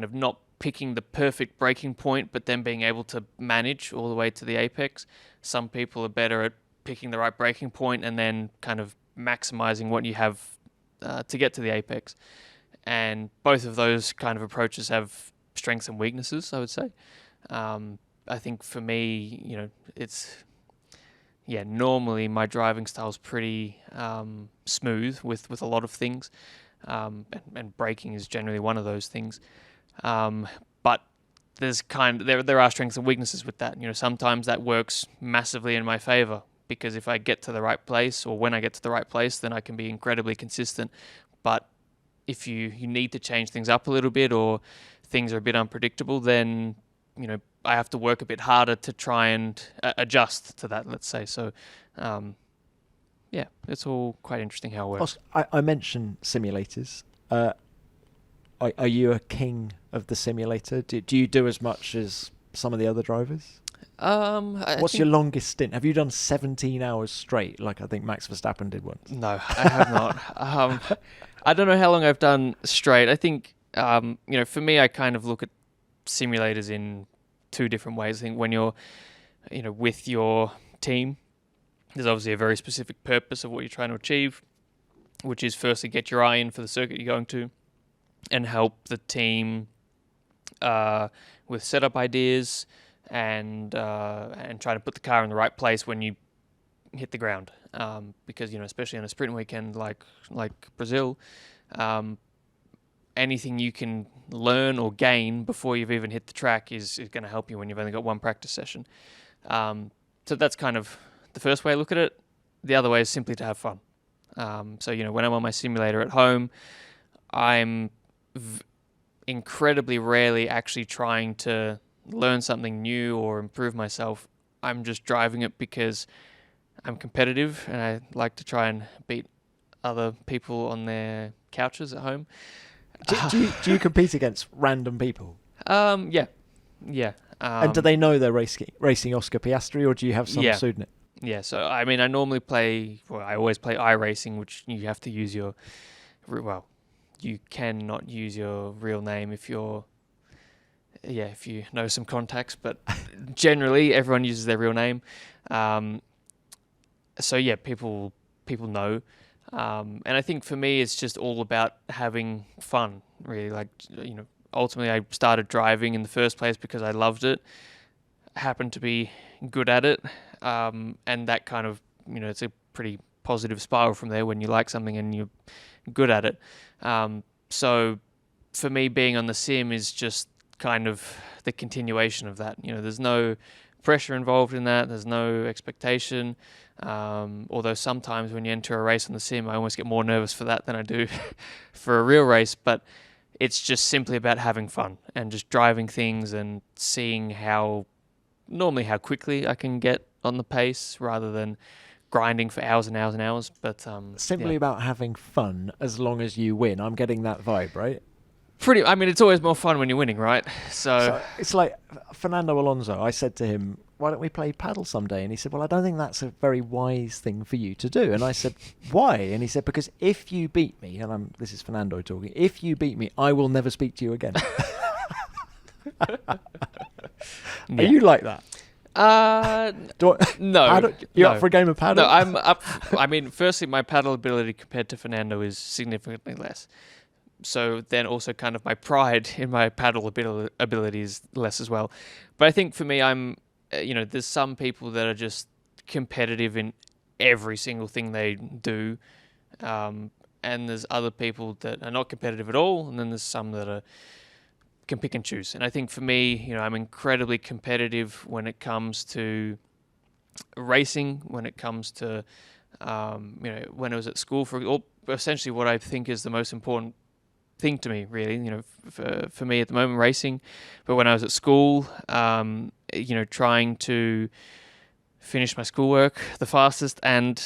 A: of not picking the perfect braking point, but then being able to manage all the way to the apex. Some people are better at picking the right braking point and then kind of maximizing what you have to get to the apex. And both of those kind of approaches have strengths and weaknesses, I would say. I think for me, normally my driving style is pretty smooth with a lot of things, and braking is generally one of those things. But there are strengths and weaknesses with that. Sometimes that works massively in my favor, because if I get to the right place, or when I get to the right place, then I can be incredibly consistent. But if you need to change things up a little bit, or things are a bit unpredictable, then I have to work a bit harder to try and adjust to that, let's say. So it's all quite interesting how it works.
B: I mentioned simulators. Are you a king of the simulator? Do you do as much as some of the other drivers? What's your longest stint? Have you done 17 hours straight, like I think Max Verstappen did once?
A: No, I have not. I don't know how long I've done straight. I think, for me, I kind of look at simulators in two different ways. I think when you're, with your team, there's obviously a very specific purpose of what you're trying to achieve, which is firstly get your eye in for the circuit you're going to, and help the team with setup ideas, and try to put the car in the right place when you hit the ground. Because especially on a sprint weekend like Brazil, anything you can learn or gain before you've even hit the track is going to help you when you've only got one practice session. So that's kind of the first way I look at it. The other way is simply to have fun. So when I'm on my simulator at home, I'm incredibly rarely actually trying to learn something new or improve myself. I'm just driving it because I'm competitive and I like to try and beat other people on their couches at home.
B: Do you compete against random people?
A: Yeah.
B: And do they know they're racing Oscar Piastri, or do you have some pseudonym?
A: Yeah, so I normally play, I always play iRacing, which you have to use you cannot use your real name if you know some contacts, but generally everyone uses their real name. So yeah, people know. And I think for me, it's just all about having fun, really. Like, ultimately I started driving in the first place because I loved it, happened to be good at it. And that kind of, it's a pretty positive spiral from there when you like something and you're good at it. So for me, being on the sim is just kind of the continuation of that. There's no pressure involved in that. There's no expectation. Although sometimes when you enter a race on the sim, I almost get more nervous for that than I do for a real race. But it's just simply about having fun and just driving things and seeing how quickly I can get on the pace rather than grinding for hours and hours and hours. But
B: simply about having fun as long as you win. I'm getting that vibe, right?
A: It's always more fun when you're winning, right? So
B: it's like Fernando Alonso. I said to him, why don't we play paddle someday? And he said, well, I don't think that's a very wise thing for you to do. And I said, why? And he said, because if you beat me, and this is Fernando talking, if you beat me, I will never speak to you again. Are you like that?
A: No.
B: You're up for a game of paddle?
A: No, I'm up. Firstly, my paddle ability compared to Fernando is significantly less. So then also kind of my pride in my paddle ability is less as well. But I think for me, there's some people that are just competitive in every single thing they do. And there's other people that are not competitive at all. And then there's some that can pick and choose. And I think for me, I'm incredibly competitive when it comes to racing, when it comes to, when I was at school, essentially what I think is the most important thing to me, really, for me at the moment, racing. But when I was at school, trying to finish my schoolwork the fastest and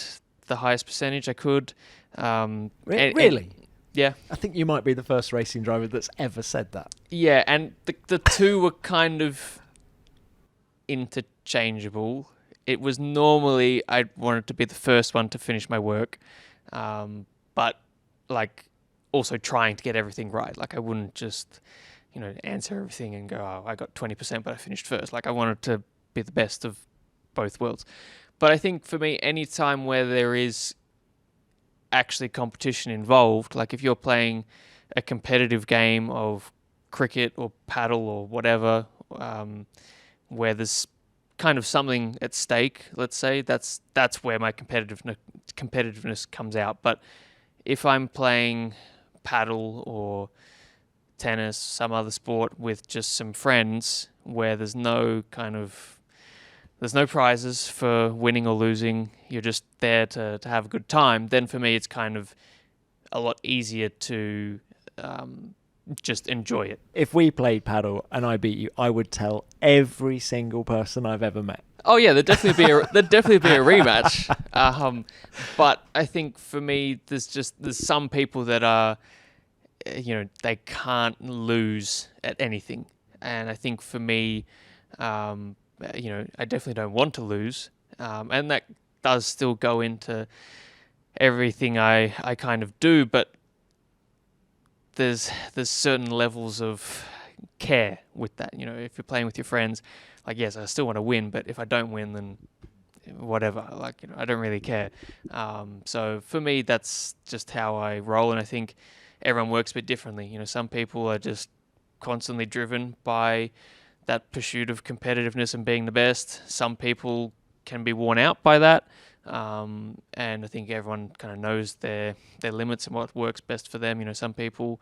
A: the highest percentage I could.
B: Really?
A: Yeah.
B: I think you might be the first racing driver that's ever said that.
A: Yeah, and the two were kind of interchangeable. It was normally I wanted to be the first one to finish my work, but also trying to get everything right. I wouldn't just, answer everything and go, oh, I got 20%, but I finished first. I wanted to be the best of both worlds. But I think for me, any time where there is actually competition involved, if you're playing a competitive game of cricket or paddle or whatever, where there's kind of something at stake, let's say, that's where my competitiveness comes out. But if I'm playing paddle or tennis, some other sport with just some friends where there's no prizes for winning or losing, you're just there to have a good time, then for me it's kind of a lot easier to just enjoy it.
B: If we played paddle and I beat you, I would tell every single person I've ever met.
A: Oh yeah, there'd definitely be a rematch. But I think for me, there's some people that are, they can't lose at anything, and I think for me, I definitely don't want to lose, and that does still go into everything I kind of do, but there's certain levels of care with that. If you're playing with your friends, yes, I still want to win, but if I don't win, then whatever, I don't really care. So for me, that's just how I roll, and I think everyone works a bit differently. Some people are just constantly driven by that pursuit of competitiveness and being the best. Some people can be worn out by that. And I think everyone kind of knows their limits and what works best for them. Some people,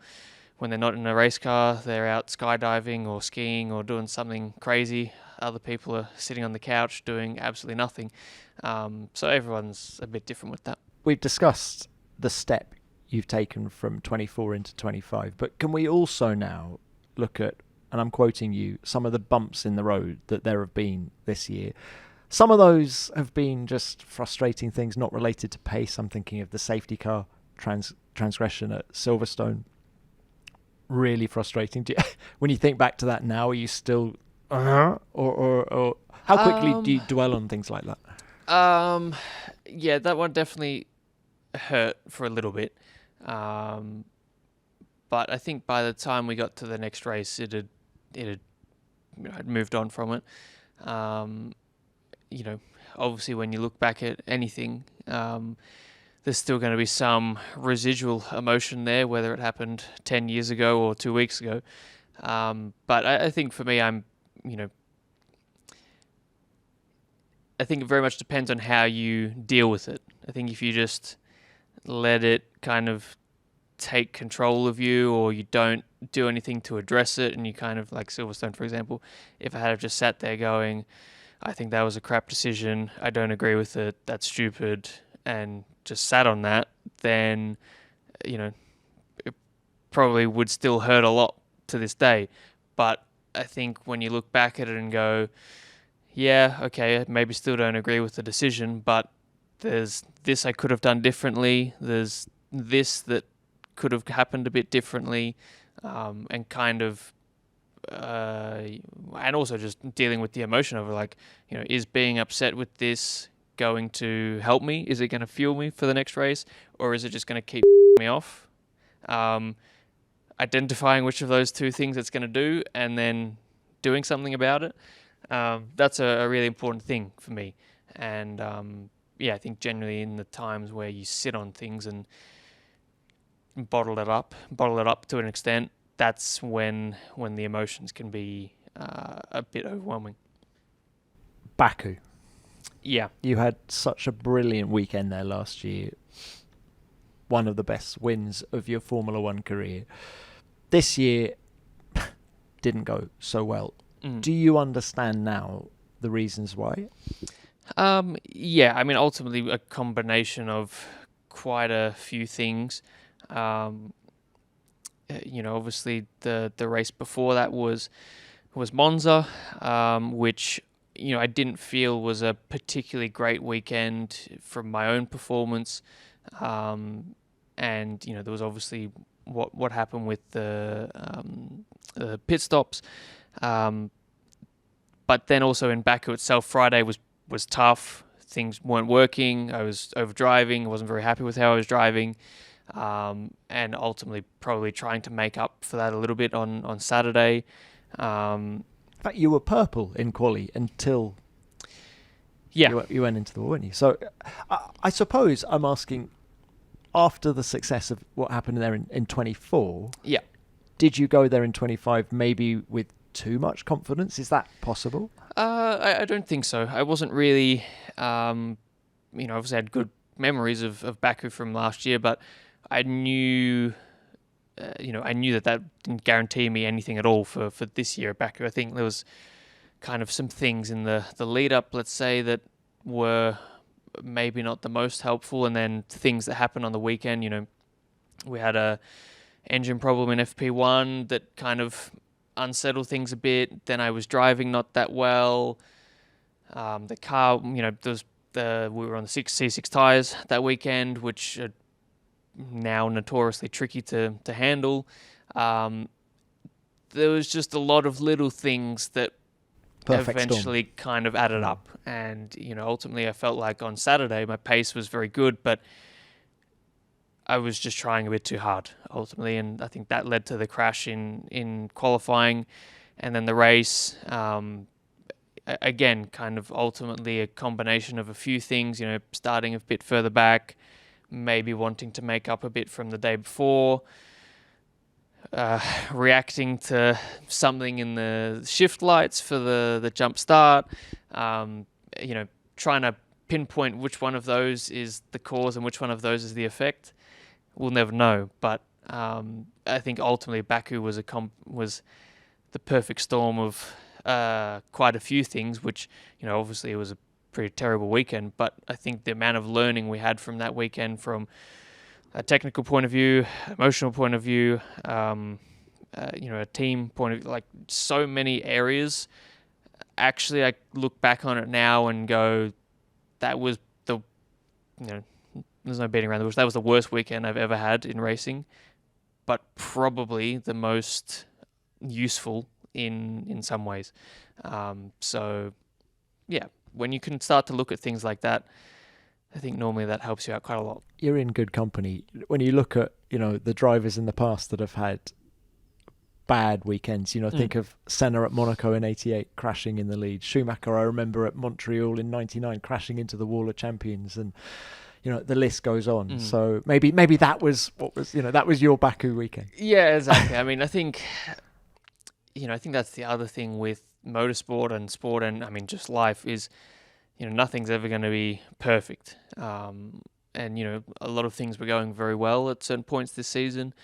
A: when they're not in a race car, they're out skydiving or skiing or doing something crazy. Other people are sitting on the couch doing absolutely nothing. So everyone's a bit different with that.
B: We've discussed the step you've taken from 24 into 25, but can we also now look at, and I'm quoting you, some of the bumps in the road that there have been this year? Some of those have been just frustrating things not related to pace. I'm thinking of the safety car transgression at Silverstone. Really frustrating. When you think back to that now, are you still... or how quickly do you dwell on things like that?
A: Yeah, that one definitely hurt for a little bit. But I think by the time we got to the next race, I'd moved on from it. Obviously when you look back at anything, there's still going to be some residual emotion there, whether it happened 10 years ago or 2 weeks ago. But I think for me, I think it very much depends on how you deal with it. I think if you just let it kind of take control of you, or you don't do anything to address it, and you kind of, like Silverstone, for example, if I had just sat there going, I think that was a crap decision, I don't agree with it, that's stupid, and just sat on that, then, it probably would still hurt a lot to this day. But I think when you look back at it and go, yeah, okay, maybe still don't agree with the decision, but there's this I could have done differently, there's this that could have happened a bit differently, and kind of, and also just dealing with the emotion of it, like, is being upset with this going to help me? Is it going to fuel me for the next race, or is it just going to keep me off? Identifying which of those two things it's going to do, and then doing something about it. That's a really important thing for me. And I think generally in the times where you sit on things and bottle it up to an extent, that's when the emotions can be a bit overwhelming.
B: Baku.
A: Yeah.
B: You had such a brilliant weekend there last year. One of the best wins of your Formula One career. This year didn't go so well. Do you understand now the reasons why?
A: Yeah, I mean, ultimately a combination of quite a few things. Obviously the race before that was Monza, which, I didn't feel was a particularly great weekend from my own performance. And, there was obviously what happened with the pit stops. But then also in Baku itself, Friday was tough. Things weren't working. I was overdriving. I wasn't very happy with how I was driving. And ultimately probably trying to make up for that a little bit on Saturday.
B: In fact, you were purple in quali until you went into the wall, weren't you? So I suppose I'm asking, after the success of what happened there in 24, did you go there in 25 maybe with too much confidence? Is that possible?
A: I don't think so. I wasn't really, obviously I had good memories of Baku from last year, but I knew, that didn't guarantee me anything at all for this year at Baku. I think there was kind of some things in the lead up, let's say, that were maybe not the most helpful, and then things that happened on the weekend. We had a engine problem in FP1 that kind of unsettled things a bit. Then I was driving not that well. The car, we were on the C6 tyres that weekend, which are now notoriously tricky to handle. There was just a lot of little things that eventually kind of added up. And, ultimately I felt like on Saturday my pace was very good, but I was just trying a bit too hard ultimately. And I think that led to the crash in qualifying, and then the race. Again, kind of ultimately a combination of a few things, starting a bit further back, maybe wanting to make up a bit from the day before, reacting to something in the shift lights for the jump start, trying to pinpoint which one of those is the cause and which one of those is the effect. We'll never know, but I think ultimately Baku was the perfect storm of quite a few things, which, obviously it was a pretty terrible weekend, but I think the amount of learning we had from that weekend, from a technical point of view, emotional point of view, a team point of view, like so many areas. Actually, I look back on it now and go, that was there's no beating around the bush. That was the worst weekend I've ever had in racing, but probably the most useful in some ways. When you can start to look at things like that, I think normally that helps you out quite a lot.
B: You're in good company. When you look at, the drivers in the past that have had bad weekends, think of Senna at Monaco in 88 crashing in the lead. Schumacher, I remember, at Montreal in 99 crashing into the Wall of Champions, and the list goes on. So maybe that was that was your Baku weekend.
A: Yeah, exactly. I mean, I think that's the other thing with motorsport and sport, and I mean just life, is nothing's ever going to be perfect. and a lot of things were going very well at certain points this season,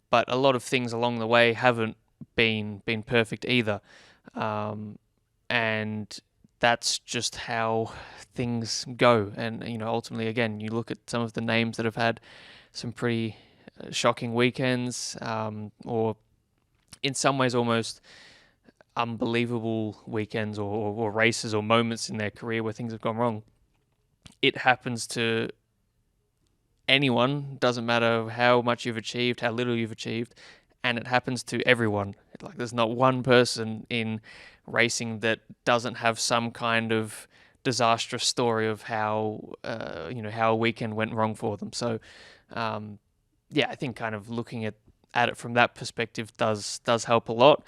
A: but a lot of things along the way haven't been perfect either, and that's just how things go. And ultimately, again, you look at some of the names that have had some pretty shocking weekends, or in some ways almost unbelievable weekends or races or moments in their career where things have gone wrong. It happens to anyone, doesn't matter how much you've achieved, how little you've achieved, and it happens to everyone. Like, there's not one person in racing that doesn't have some kind of disastrous story of how how a weekend went wrong for them. So I think kind of looking at it from that perspective does help a lot.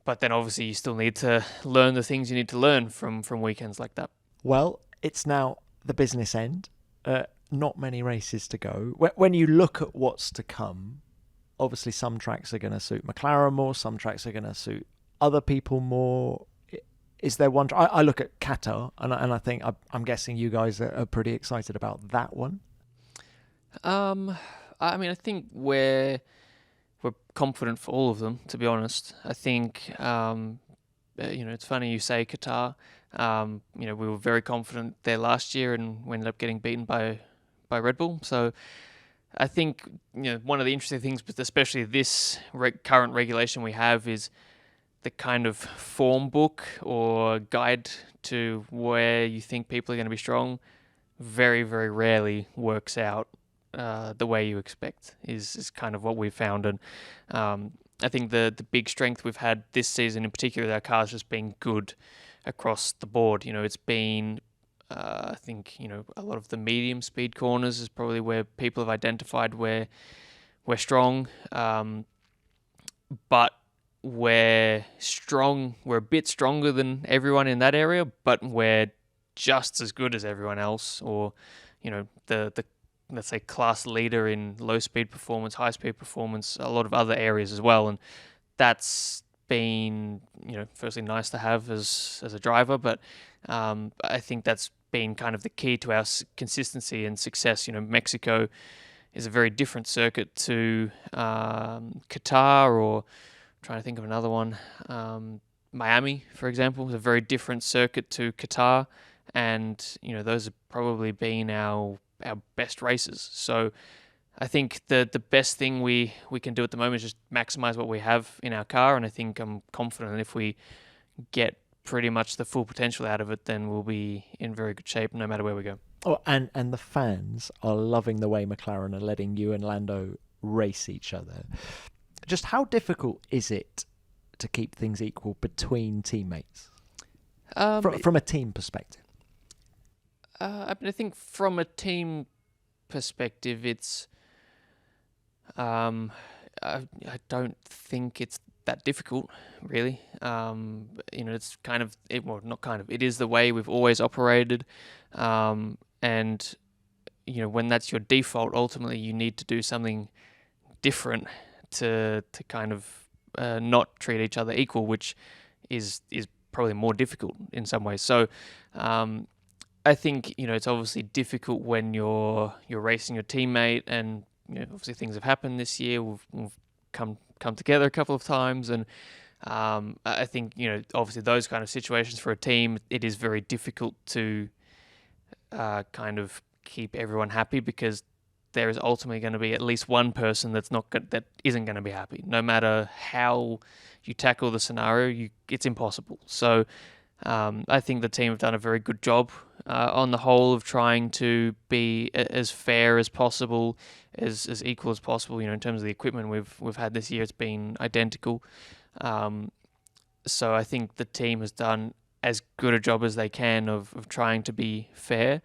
A: But then obviously you still need to learn the things you need to learn from weekends like that.
B: Well, it's now the business end. Not many races to go. When you look at what's to come, obviously some tracks are going to suit McLaren more, some tracks are going to suit other people more. Is there one? I look at Qatar, and I think I'm guessing you guys are pretty excited about that one.
A: I mean, I think we're confident for all of them, to be honest. I think it's funny you say Qatar. We were very confident there last year, and we ended up getting beaten by Red Bull. So I think one of the interesting things, but especially this current regulation we have, is the kind of form book or guide to where you think people are going to be strong very, very rarely works out the way you expect, is kind of what we've found. And I think the big strength we've had this season in particular with our cars has been good across the board. It's been, I think, a lot of the medium speed corners is probably where people have identified where we're strong. But we're a bit stronger than everyone in that area, but we're just as good as everyone else, or the let's say class leader in low speed performance, high speed performance, a lot of other areas as well. And that's been firstly nice to have as a driver, but I think that's been kind of the key to our consistency and success. Mexico is a very different circuit to Qatar, or trying to think of another one. Miami, for example, is a very different circuit to Qatar, and those have probably been our best races. So I think the best thing we can do at the moment is just maximize what we have in our car, and I think I'm confident if we get pretty much the full potential out of it, then we'll be in very good shape no matter where we go.
B: Oh, and the fans are loving the way McLaren are letting you and Lando race each other. Just how difficult is it to keep things equal between teammates from a team perspective?
A: I think from a team perspective, it's I don't think it's that difficult, really. It's kind of it is the way we've always operated, and when that's your default, ultimately you need to do something different to kind of not treat each other equal, which is probably more difficult in some ways. So I think it's obviously difficult when you're racing your teammate, and obviously things have happened this year. We've come together a couple of times, and I think obviously those kind of situations for a team, it is very difficult to kind of keep everyone happy, because there is ultimately going to be at least one person that isn't going to be happy. No matter how you tackle the scenario, it's impossible. So I think the team have done a very good job on the whole of trying to be as fair as possible, as equal as possible. In terms of the equipment we've had this year, it's been identical. So I think the team has done as good a job as they can of trying to be fair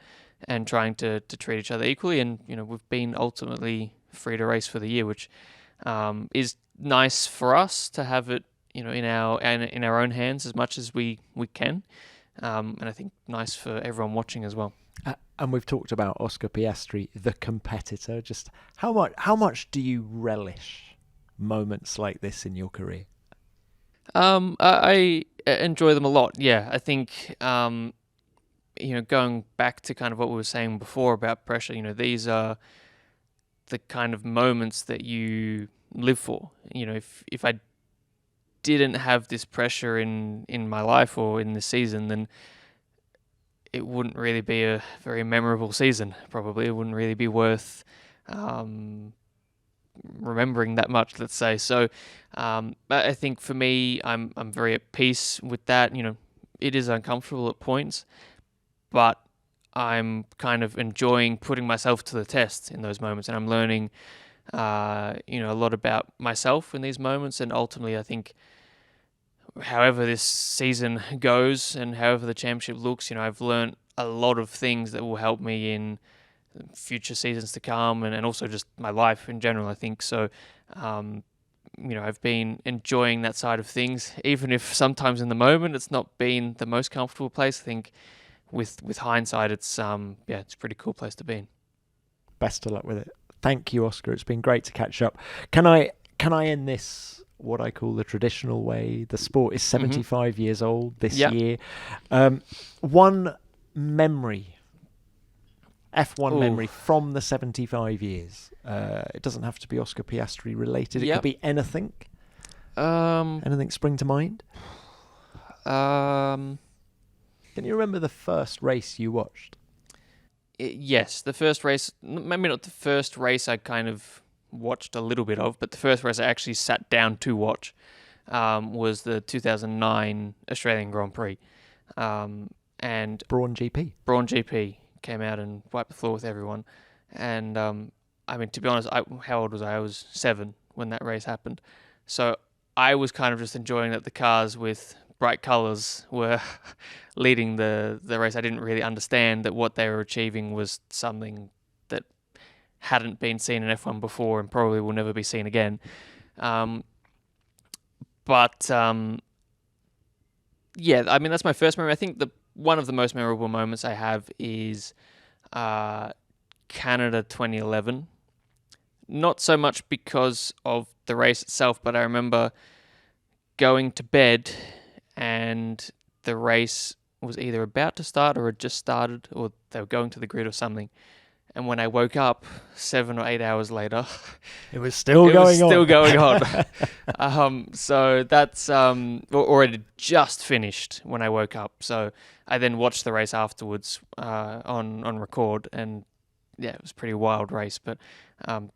A: and trying to treat each other equally. And we've been ultimately free to race for the year, which is nice for us to have it in our own hands as much as we can, and I think nice for everyone watching as well.
B: And we've talked about Oscar Piastri, the competitor. Just how much do you relish moments like this in your career?
A: I enjoy them a lot. Yeah, I think going back to kind of what we were saying before about pressure, these are the kind of moments that you live for. If I didn't have this pressure in my life or in this season, then it wouldn't really be a very memorable season. Probably it wouldn't really be worth remembering that much, let's say. So I think for me, I'm very at peace with that. It is uncomfortable at points, but I'm kind of enjoying putting myself to the test in those moments, and I'm learning a lot about myself in these moments. And ultimately, I think however this season goes and however the championship looks, I've learned a lot of things that will help me in future seasons to come, and also just my life in general, I think. So, I've been enjoying that side of things, even if sometimes in the moment it's not been the most comfortable place. I think with hindsight, it's it's a pretty cool place to be in.
B: Best of luck with it. Thank you, Oscar. It's been great to catch up. Can I end this what I call the traditional way? The sport is 75 years old this year. One memory, F1 memory from the 75 years. It doesn't have to be Oscar Piastri related. It could be anything. Anything spring to mind? Can you remember the first race you watched?
A: Yes, the first race, maybe not the first race I kind of watched a little bit of, but the first race I actually sat down to watch was the 2009 Australian Grand Prix. And
B: Brawn GP came out and wiped the floor with everyone. And to be honest, how old was I? I was 7 when that race happened. So I was kind of just enjoying that the cars with bright colours were leading the race. I didn't really understand that what they were achieving was something that hadn't been seen in F1 before and probably will never be seen again. But that's my first memory. I think one of the most memorable moments I have is Canada 2011. Not so much because of the race itself, but I remember going to bed and the race was either about to start or had just started, or they were going to the grid or something. And when I woke up 7 or 8 hours later, it was still going
A: on. So that's or it had just finished when I woke up. So I then watched the race afterwards on record, and it was a pretty wild race. But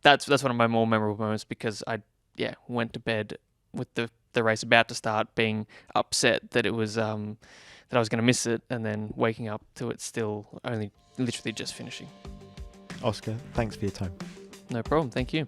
A: that's one of my more memorable moments, because I went to bed with the race about to start, being upset that it was that I was going to miss it, and then waking up to it still only literally just finishing.
B: Oscar, thanks for your time.
A: No problem. Thank you.